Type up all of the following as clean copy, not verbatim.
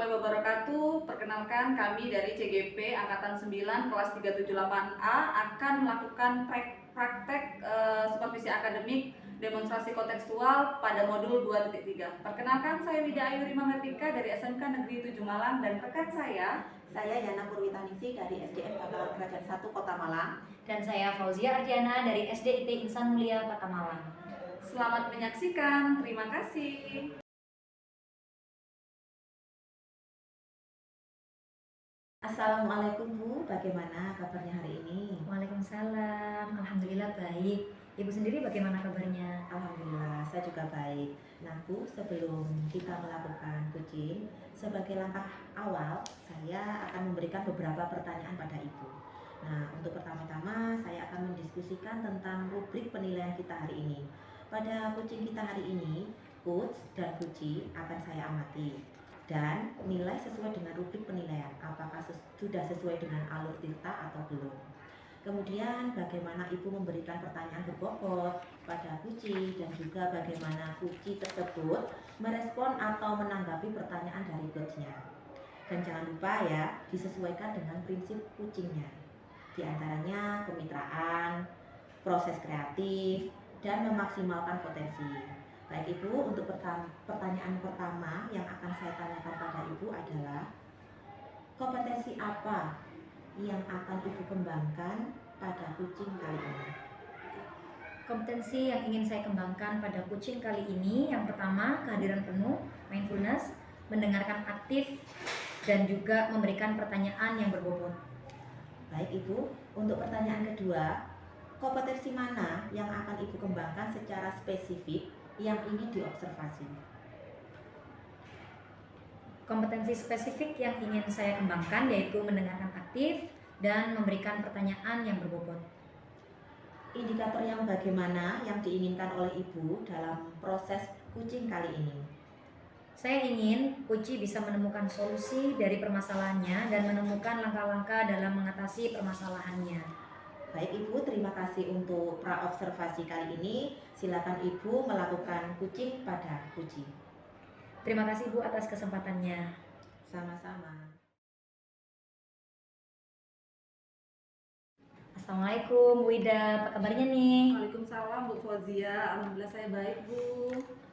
warahmatullahi wabarakatuh. Perkenalkan kami dari CGP Angkatan 9 kelas 378A akan melakukan praktek supervisi akademik demonstrasi kontekstual pada modul 2.3. Perkenalkan, saya Wida Ayu Rima Mertika dari SMK Negeri 7 Malang dan rekan saya Yana Purwitaningsih dari SDN Bakalan Kerajaan 1 Kota Malang. Dan saya Fauzia Ardiana dari SDIT Insan Mulia Kota Malang. Selamat menyaksikan, terima kasih. Assalamualaikum Bu, bagaimana kabarnya hari ini? Waalaikumsalam, alhamdulillah baik. Ibu sendiri bagaimana kabarnya? Alhamdulillah, saya juga baik. Nah Bu, sebelum kita melakukan coaching, sebagai langkah awal, saya akan memberikan beberapa pertanyaan pada Ibu. Nah, untuk pertama-tama, saya akan mendiskusikan tentang rubrik penilaian kita hari ini. Pada coaching kita hari ini, coach dan coachee akan saya amati dan nilai sesuai dengan rubrik penilaian, apakah sudah sesuai dengan alur tirta atau belum. Kemudian bagaimana Ibu memberikan pertanyaan berbobot pada coachee dan juga bagaimana coachee tersebut merespon atau menanggapi pertanyaan dari coachnya. Dan jangan lupa ya, disesuaikan dengan prinsip coachingnya. Di antaranya kemitraan, proses kreatif, dan memaksimalkan potensi. Baik Ibu, untuk pertanyaan pertama yang akan saya tanyakan pada Ibu adalah kompetensi apa yang akan Ibu kembangkan pada coaching kali ini? Kompetensi yang ingin saya kembangkan pada coaching kali ini, yang pertama kehadiran penuh, mindfulness, mendengarkan aktif, dan juga memberikan pertanyaan yang berbobot. Baik Ibu, untuk pertanyaan kedua, kompetensi mana yang akan Ibu kembangkan secara spesifik yang ingin diobservasi? Kompetensi spesifik yang ingin saya kembangkan yaitu mendengarkan aktif dan memberikan pertanyaan yang berbobot. Indikator yang bagaimana yang diinginkan oleh Ibu dalam proses coaching kali ini? Saya ingin coachee bisa menemukan solusi dari permasalahannya dan menemukan langkah-langkah dalam mengatasi permasalahannya. Baik Ibu, terima kasih untuk pra-observasi kali ini. Silakan Ibu melakukan coaching pada coachee. Terima kasih Bu atas kesempatannya. Sama-sama. Assalamualaikum Bu Ida, apa kabarnya nih? Waalaikumsalam Bu Fauzia, alhamdulillah saya baik Bu.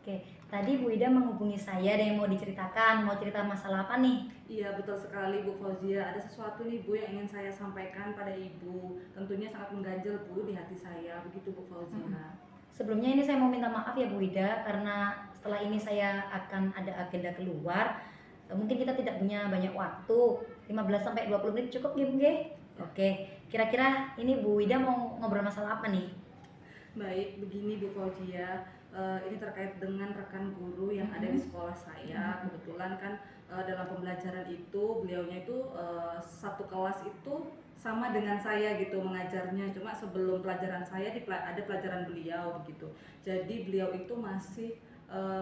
Oke, tadi Bu Ida menghubungi saya ada yang mau diceritakan, mau cerita masalah apa nih? Iya betul sekali Bu Fauzia, ada sesuatu nih Bu yang ingin saya sampaikan pada Ibu. Tentunya sangat mengganjal Bu di hati saya, begitu Bu Fauzia. Sebelumnya ini saya mau minta maaf ya Bu Ida, karena setelah ini saya akan ada agenda keluar. Mungkin kita tidak punya banyak waktu, 15-20 menit cukup ya Bu Ge? Oke, kira-kira ini Bu Ida mau ngobrol masalah apa nih? Baik, begini Bu Fauzia, ini terkait dengan rekan guru yang ada di sekolah saya. Kebetulan kan dalam pembelajaran itu beliaunya itu satu kelas itu sama dengan saya gitu mengajarnya, cuma sebelum pelajaran saya ada pelajaran beliau begitu. Jadi beliau itu masih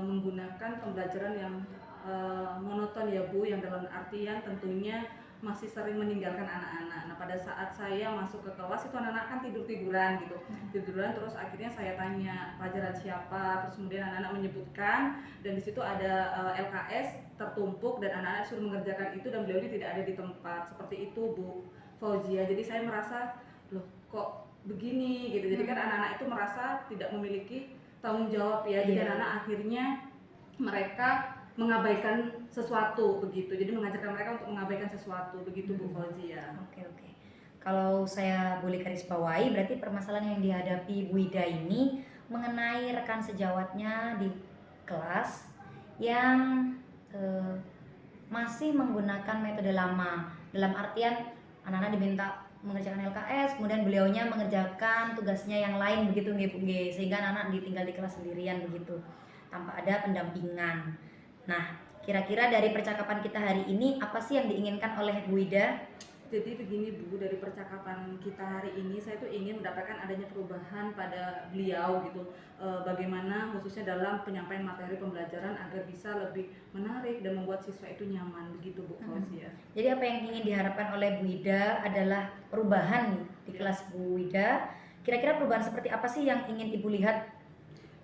menggunakan pembelajaran yang monoton ya Bu, yang dalam artian tentunya masih sering meninggalkan anak-anak. Nah pada saat saya masuk ke kelas itu anak-anak kan tiduran gitu, terus akhirnya saya tanya pelajaran siapa, terus kemudian anak-anak menyebutkan dan di situ ada LKS tertumpuk dan anak-anak suruh mengerjakan itu dan beliaunya tidak ada di tempat. Seperti itu Bu Fauzia. Jadi saya merasa loh kok begini gitu. Jadi kan anak-anak itu merasa tidak memiliki tanggung jawab ya. Jadi anak-anak akhirnya mereka mengabaikan sesuatu begitu. Jadi mengajarkan mereka untuk mengabaikan sesuatu begitu Bu Fauzia. Oke. Kalau saya boleh garis bawahi, berarti permasalahan yang dihadapi Bu Ida ini mengenai rekan sejawatnya di kelas yang masih menggunakan metode lama. Dalam artian anak-anak diminta mengerjakan LKS, kemudian beliaunya mengerjakan tugasnya yang lain begitu nggih, sehingga anak-anak ditinggal di kelas sendirian begitu, tanpa ada pendampingan. Nah, kira-kira dari percakapan kita hari ini apa sih yang diinginkan oleh Bu Ida? Jadi begini Bu, dari percakapan kita hari ini saya tuh ingin mendapatkan adanya perubahan pada beliau gitu. Bagaimana khususnya dalam penyampaian materi pembelajaran agar bisa lebih menarik dan membuat siswa itu nyaman begitu Bu Fauzia. Jadi apa yang ingin diharapkan oleh Bu Ida adalah perubahan nih di kelas Bu Ida. Kira-kira perubahan seperti apa sih yang ingin Ibu lihat?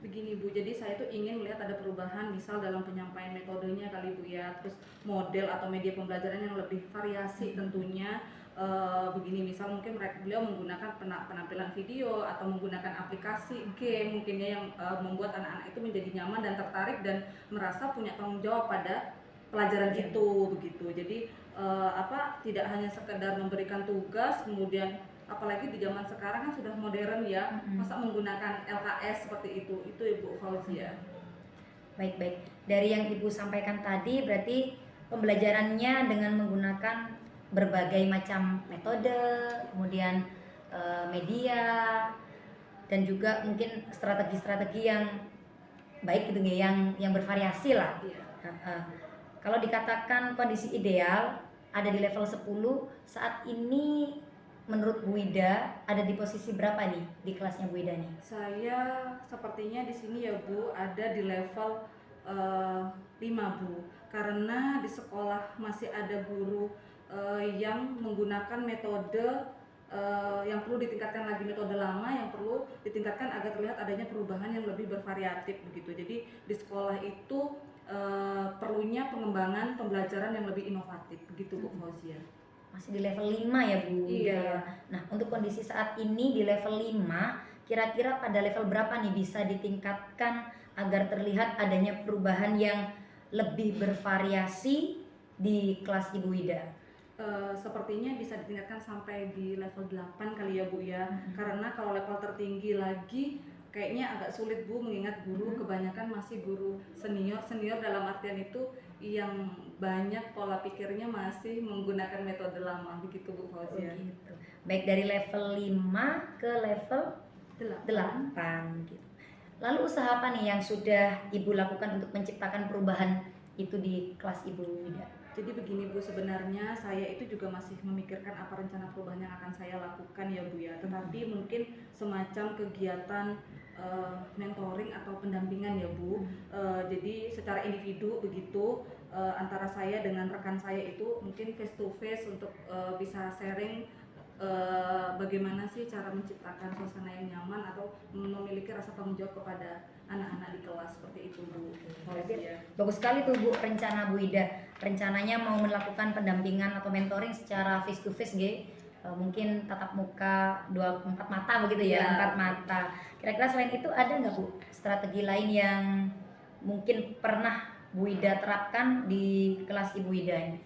Begini Bu, jadi saya tuh ingin melihat ada perubahan misal dalam penyampaian metodenya kali Bu ya, terus model atau media pembelajaran yang lebih variasi tentunya. Begini misal mungkin beliau menggunakan penampilan video atau menggunakan aplikasi game mungkin ya yang membuat anak-anak itu menjadi nyaman dan tertarik dan merasa punya tanggung jawab pada pelajaran itu begitu. Jadi tidak hanya sekedar memberikan tugas kemudian apalagi di zaman sekarang kan sudah modern ya, masa menggunakan LKS seperti itu Ibu Fauzia. Baik-baik, dari yang Ibu sampaikan tadi berarti pembelajarannya dengan menggunakan berbagai macam metode, kemudian media, dan juga mungkin strategi-strategi yang baik gitu ya, yang bervariasi lah. Kalau dikatakan kondisi ideal ada di level 10, saat ini menurut Bu Wida ada di posisi berapa nih di kelasnya Bu Wida nih? Saya sepertinya di sini ya Bu ada di level 5 Bu, karena di sekolah masih ada guru yang menggunakan metode yang perlu ditingkatkan lagi, metode lama yang perlu ditingkatkan agar terlihat adanya perubahan yang lebih bervariatif begitu. Jadi di sekolah itu perlunya pengembangan pembelajaran yang lebih inovatif begitu Bu Fauzia. Masih di level 5 ya Bu? Iya. Nah untuk kondisi saat ini di level 5, kira-kira pada level berapa nih bisa ditingkatkan agar terlihat adanya perubahan yang lebih bervariasi di kelas Ibu Wida? Sepertinya bisa ditingkatkan sampai di level 8 kali ya Bu ya. Karena kalau level tertinggi lagi kayaknya agak sulit Bu, mengingat guru kebanyakan masih guru senior dalam artian itu yang banyak pola pikirnya masih menggunakan metode lama begitu Bu Fauzia. Gitu. Baik dari level 5 ke level 8 gitu. Lalu usaha apa nih yang sudah Ibu lakukan untuk menciptakan perubahan itu di kelas Ibu Wida? Jadi begini Bu, sebenarnya saya itu juga masih memikirkan apa rencana perubahan yang akan saya lakukan ya Bu ya. Tetapi mungkin semacam kegiatan mentoring atau pendampingan ya Bu. Jadi secara individu begitu antara saya dengan rekan saya itu mungkin face to face untuk bisa sharing bagaimana sih cara menciptakan suasana yang nyaman atau memiliki rasa tanggung jawab kepada anak-anak di kelas seperti itu Bu. Bagus sekali tuh Bu rencana Bu Ida. Rencananya mau melakukan pendampingan atau mentoring secara face to face mungkin tatap muka 4 mata begitu ya, 4 mata. Kira-kira selain itu ada nggak Bu strategi lain yang mungkin pernah Bu Ida terapkan di kelas Ibu Ida ini?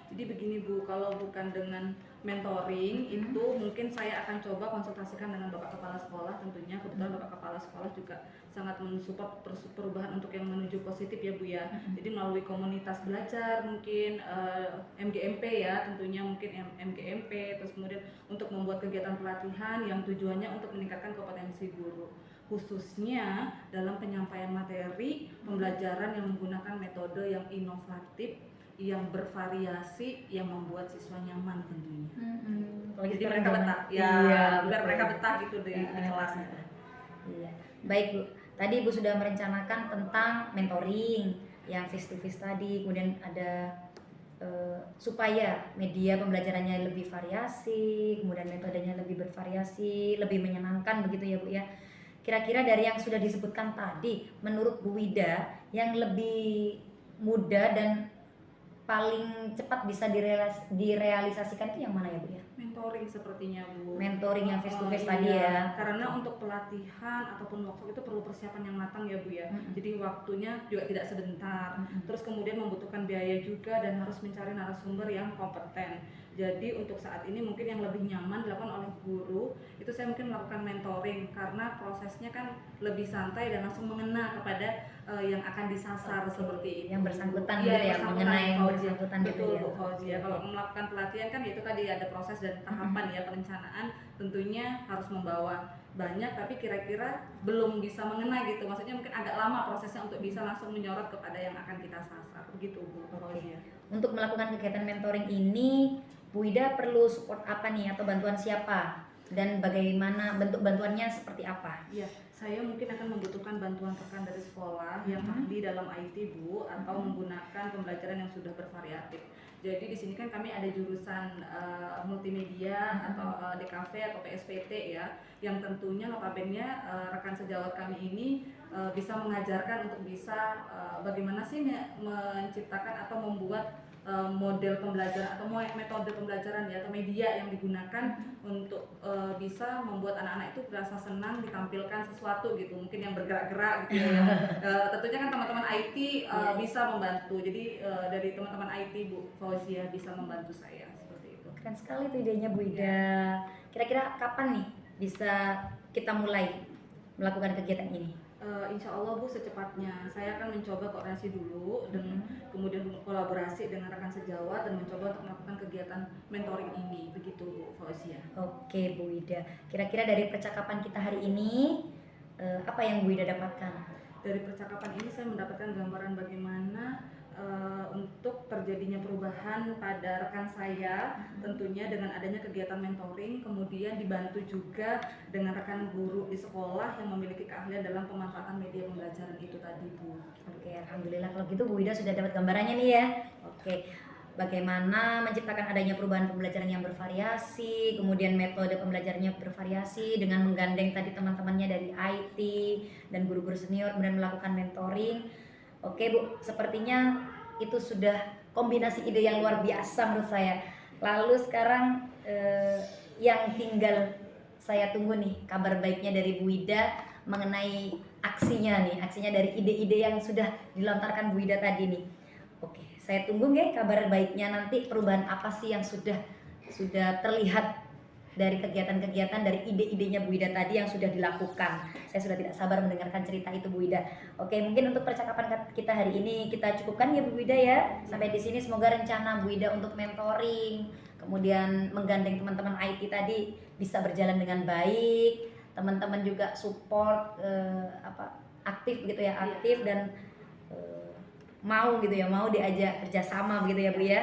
Jadi begini Bu, kalau bukan dengan mentoring itu mungkin saya akan coba konsultasikan dengan Bapak Kepala Sekolah tentunya. Kebetulan Bapak Kepala Sekolah juga sangat mensupport perubahan untuk yang menuju positif ya Bu ya. Jadi melalui komunitas belajar mungkin MGMP ya tentunya, mungkin MGMP, terus kemudian untuk membuat kegiatan pelatihan yang tujuannya untuk meningkatkan kompetensi guru, khususnya dalam penyampaian materi pembelajaran yang menggunakan metode yang inovatif, yang bervariasi, yang membuat siswa nyaman tentunya. Jadi mereka betah, ya biar mereka betah gitu di kelasnya. Iya. Baik Bu, tadi Ibu sudah merencanakan tentang mentoring yang face to face tadi, kemudian ada supaya media pembelajarannya lebih variasi, kemudian metodenya lebih bervariasi, lebih menyenangkan begitu ya Bu ya. Kira-kira dari yang sudah disebutkan tadi, menurut Bu Wida yang lebih mudah dan paling cepat bisa direalisasikan itu yang mana ya Bu ya? Mentoring sepertinya Bu. Mentoring yang face to face tadi ya. Karena untuk pelatihan ataupun workshop itu perlu persiapan yang matang ya Bu ya. Jadi waktunya juga tidak sebentar. Terus kemudian membutuhkan biaya juga dan harus mencari narasumber yang kompeten. Jadi untuk saat ini mungkin yang lebih nyaman dilakukan oleh guru itu saya mungkin melakukan mentoring karena prosesnya kan lebih santai dan langsung mengena kepada yang akan disasar seperti itu. Yang bersangkutan gitu ya, mengenai yang bersangkutan gitu ya. Betul Bu Fauzia. Kalau melakukan pelatihan kan itu tadi ada proses dan tahapan ya, perencanaan tentunya harus membawa banyak tapi kira-kira belum bisa mengena gitu. Maksudnya mungkin agak lama prosesnya untuk bisa langsung menyorot kepada yang akan kita sasar. Begitu Bu Fauzia. Untuk melakukan kegiatan mentoring ini Bu Ida perlu support apa nih atau bantuan siapa? dan bagaimana bentuk bantuannya seperti apa? Iya, saya mungkin akan membutuhkan bantuan rekan dari sekolah yang ahli dalam IT, Bu, atau menggunakan pembelajaran yang sudah bervariatif. Jadi di sini kan kami ada jurusan multimedia atau DKV atau PSPT ya, yang tentunya notabene rekan sejawat kami ini bisa mengajarkan untuk bisa bagaimana sih menciptakan atau membuat model pembelajaran atau metode pembelajaran ya atau media yang digunakan untuk bisa membuat anak-anak itu merasa senang ditampilkan sesuatu gitu, mungkin yang bergerak-gerak gitu ya. Tentunya kan teman-teman IT bisa membantu. Jadi dari teman-teman IT Bu Fauzia bisa membantu saya seperti itu. Keren sekali tuh idenya Bu Ida. Kira-kira kapan nih bisa kita mulai melakukan kegiatan ini? Insya Allah Bu secepatnya. Saya akan mencoba koordinasi dulu dan kemudian kolaborasi dengan rekan sejawat dan mencoba untuk melakukan kegiatan mentoring ini, begitu Bu Fauzia. Oke Bu Ida, kira-kira dari percakapan kita hari ini apa yang Bu Ida dapatkan? Dari percakapan ini saya mendapatkan gambaran bagaimana untuk terjadinya perubahan pada rekan saya, tentunya dengan adanya kegiatan mentoring, kemudian dibantu juga dengan rekan guru di sekolah yang memiliki keahlian dalam pemanfaatan media pembelajaran itu tadi Bu. Oke, alhamdulillah kalau gitu Bu Ida sudah dapat gambarannya nih ya. Oke, bagaimana menciptakan adanya perubahan pembelajaran yang bervariasi, kemudian metode pembelajarannya bervariasi dengan menggandeng tadi teman-temannya dari IT dan guru-guru senior, kemudian melakukan mentoring. Oke Bu, sepertinya itu sudah kombinasi ide yang luar biasa menurut saya. Lalu sekarang yang tinggal saya tunggu nih kabar baiknya dari Bu Ida mengenai aksinya dari ide-ide yang sudah dilontarkan Bu Ida tadi nih. Oke, saya tunggu nggih kabar baiknya nanti, perubahan apa sih yang sudah terlihat dari kegiatan-kegiatan, dari ide-idenya Bu Ida tadi yang sudah dilakukan. Saya sudah tidak sabar mendengarkan cerita itu Bu Ida. Oke, mungkin untuk percakapan kita hari ini kita cukupkan ya Bu Ida ya. Sampai di sini semoga rencana Bu Ida untuk mentoring, kemudian menggandeng teman-teman IT tadi bisa berjalan dengan baik. Teman-teman juga support aktif gitu ya, aktif dan mau gitu ya, mau diajak kerjasama begitu ya Bu ya.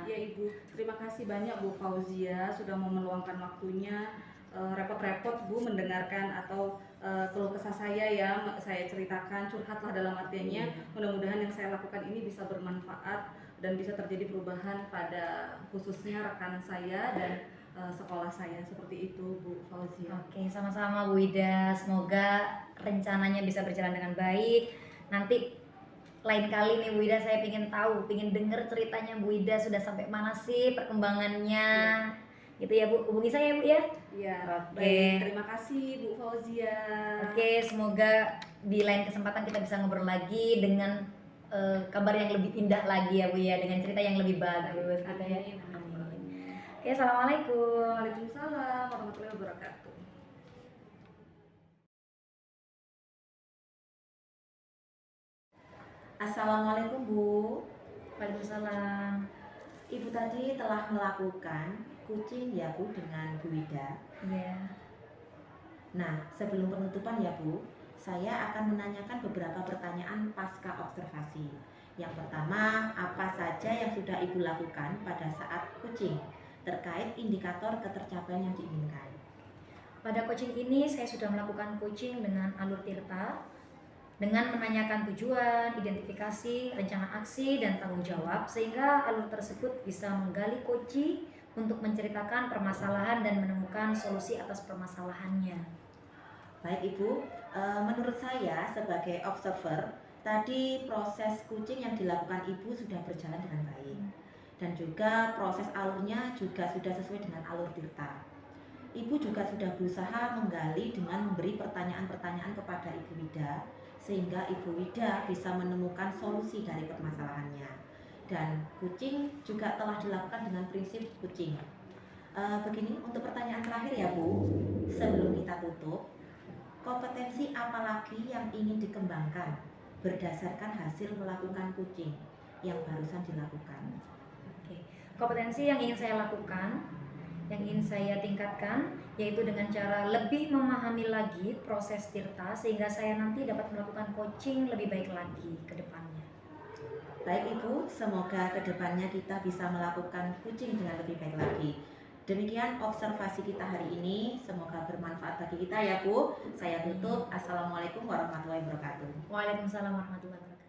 Ya Ibu, terima kasih banyak Bu Fauzia sudah mau meluangkan waktunya, repot-repot Bu mendengarkan atau keluh kesah saya ya, saya ceritakan, curhatlah dalam artiannya. Mudah-mudahan yang saya lakukan ini bisa bermanfaat dan bisa terjadi perubahan pada khususnya rekan saya dan sekolah saya, seperti itu Bu Fauzia. Oke, sama-sama Bu Ida, semoga rencananya bisa berjalan dengan baik. Nanti lain kali nih Bu Ida saya ingin tahu, ingin dengar ceritanya Bu Ida sudah sampai mana sih perkembangannya, gitu ya Bu. Hubungi saya Bu ya. Iya. Oke. Baik, terima kasih Bu Fauzia. Oke, semoga di lain kesempatan kita bisa ngobrol lagi dengan kabar yang lebih indah lagi ya Bu ya, dengan cerita yang lebih bagus gitu ya. Amin. Oke, assalamualaikum. Waalaikumsalam warahmatullahi wabarakatuh. Assalamualaikum Bu. Waalaikumsalam. Ibu tadi telah melakukan kucing ya Bu dengan Bu Ida. Iya. Nah, sebelum penutupan ya Bu, saya akan menanyakan beberapa pertanyaan pasca observasi. Yang pertama, apa saja yang sudah Ibu lakukan pada saat kucing terkait indikator ketercapaian yang diinginkan? Pada coaching ini saya sudah melakukan coaching dengan alur tirta, dengan menanyakan tujuan, identifikasi, rencana aksi, dan tanggung jawab, sehingga alur tersebut bisa menggali coaching untuk menceritakan permasalahan dan menemukan solusi atas permasalahannya. Baik Ibu, menurut saya sebagai observer, tadi proses coaching yang dilakukan Ibu sudah berjalan dengan baik. Dan juga proses alurnya juga sudah sesuai dengan alur tirta. Ibu juga sudah berusaha menggali dengan memberi pertanyaan-pertanyaan kepada Ibu Wida, sehingga Ibu Wida bisa menemukan solusi dari permasalahannya. Dan coaching juga telah dilakukan dengan prinsip coaching. Begini, untuk pertanyaan terakhir ya Bu, sebelum kita tutup, kompetensi apa lagi yang ingin dikembangkan berdasarkan hasil melakukan coaching yang barusan dilakukan? Oke. Kompetensi yang ingin saya lakukan, yang ingin saya tingkatkan, yaitu dengan cara lebih memahami lagi proses tirta sehingga saya nanti dapat melakukan coaching lebih baik lagi ke depannya. Baik Ibu, semoga ke depannya kita bisa melakukan coaching dengan lebih baik lagi. Demikian observasi kita hari ini, semoga bermanfaat bagi kita ya Bu. Saya tutup. Assalamualaikum warahmatullahi wabarakatuh. Waalaikumsalam warahmatullahi wabarakatuh.